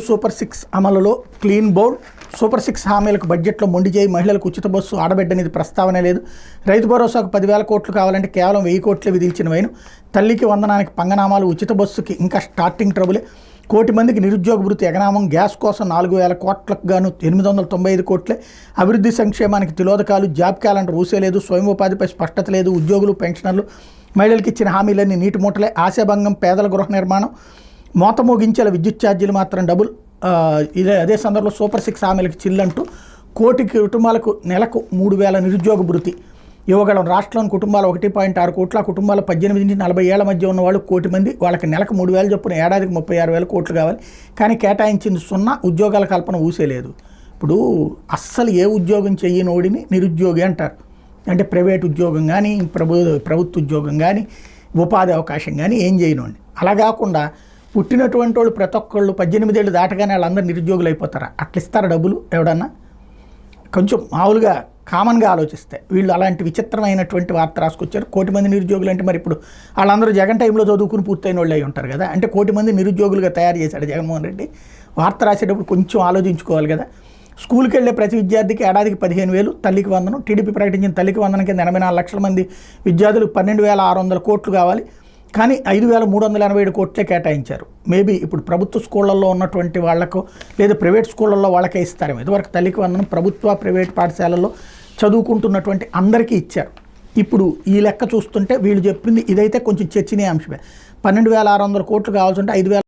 Super 6 అమలులో clean bowl. Super 6 హామీలకు బడ్జెట్లో మొండి చేయి. మహిళలకు ఉచిత బస్సు ఆడబిడ్డనేది ప్రస్తావనే లేదు. రైతు భరోసాకు 10,000 కోట్లు కావాలంటే కేవలం 1000 కోట్లే విధించిన వైను. తల్లికి వందనానికి పంగనామాలు. ఉచిత బస్సుకి ఇంకా స్టార్టింగ్ ట్రబులే. 1 కోటి మందికి నిరుద్యోగ భృతి ఎగనామం. గ్యాస్ కోసం 4,000 కోట్లకు గాను 895 కోట్లే. అభివృద్ధి సంక్షేమానికి తిలోదకాలు. Job calendar ఊసేలేదు. స్వయం ఉపాధిపై స్పష్టత లేదు. ఉద్యోగులు పెన్షనర్లు మహిళలకు ఇచ్చిన హామీలన్నీ నీటి మూటలే. ఆశాభంగం. పేదల గృహ నిర్మాణం. మోత మోగించేల విద్యుత్ ఛార్జీలు మాత్రం డబుల్. అదే సందర్భంలో సూపర్ 6 హామీలకు చిల్లంటూ 1 కోటి కుటుంబాలకు నెలకు 3,000 నిరుద్యోగ భృతి ఇవ్వగలం. రాష్ట్రంలోని కుటుంబాలు 1.6 కోట్ల. ఆ కుటుంబాలు 18 నుంచి 40 ఏళ్ల మధ్య ఉన్న వాళ్ళు 1 కోటి మంది. వాళ్ళకి నెలకు 3,000 చొప్పున ఏడాదికి 36,000 కోట్లు కావాలి. కానీ కేటాయించింది 0. ఉద్యోగాల కల్పన ఊసేలేదు. ఇప్పుడు అస్సలు ఏ ఉద్యోగం చెయ్యనోడిని నిరుద్యోగి అంటారు. అంటే ప్రైవేట్ ఉద్యోగం కానీ ప్రభుత్వ ఉద్యోగం కానీ ఉపాధి అవకాశం కానీ ఏం చేయనోడిని. అలా కాకుండా పుట్టినటువంటి వాళ్ళు ప్రతి ఒక్కళ్ళు 18 ఏళ్ళు దాటగానే వాళ్ళందరూ నిరుద్యోగులు అయిపోతారా? అట్లా ఇస్తారా డబ్బులు ఎవడన్నా? కొంచెం మామూలుగా కామన్గా ఆలోచిస్తే వీళ్ళు అలాంటి విచిత్రమైనటువంటి వార్త రాసుకొచ్చారు. 1 కోటి మంది నిరుద్యోగులు అంటే మరి ఇప్పుడు వాళ్ళందరూ జగన్ టైంలో చదువుకుని పూర్తయిన వాళ్ళు అయి ఉంటారు కదా. అంటే 1 కోటి మంది నిరుద్యోగులుగా తయారు చేశాడు జగన్మోహన్ రెడ్డి. వార్త రాసేటప్పుడు కొంచెం ఆలోచించుకోవాలి కదా. స్కూల్కి వెళ్ళే ప్రతి విద్యార్థికి ఏడాదికి 15,000 తల్లికి వందనం. టీడీపీ ప్రకటించిన తల్లికి వందనం కింద 84 లక్షల మంది విద్యార్థులకు 12,600 కోట్లు కావాలి. కానీ 5,387 కోట్లే కేటాయించారు. మేబీ ఇప్పుడు ప్రభుత్వ స్కూళ్ళల్లో ఉన్నటువంటి వాళ్లకు లేదా ప్రైవేట్ స్కూళ్ళల్లో వాళ్ళకే ఇస్తారేమో. ఇదివరకు తల్లికి వందనం ప్రభుత్వ ప్రైవేట్ పాఠశాలల్లో చదువుకుంటున్నటువంటి అందరికీ ఇచ్చారు. ఇప్పుడు ఈ లెక్క చూస్తుంటే వీళ్ళు చెప్పింది ఇదైతే కొంచెం చర్చనీయాంశమే. 12,600 కోట్లు కావాల్సి ఉంటే 5,000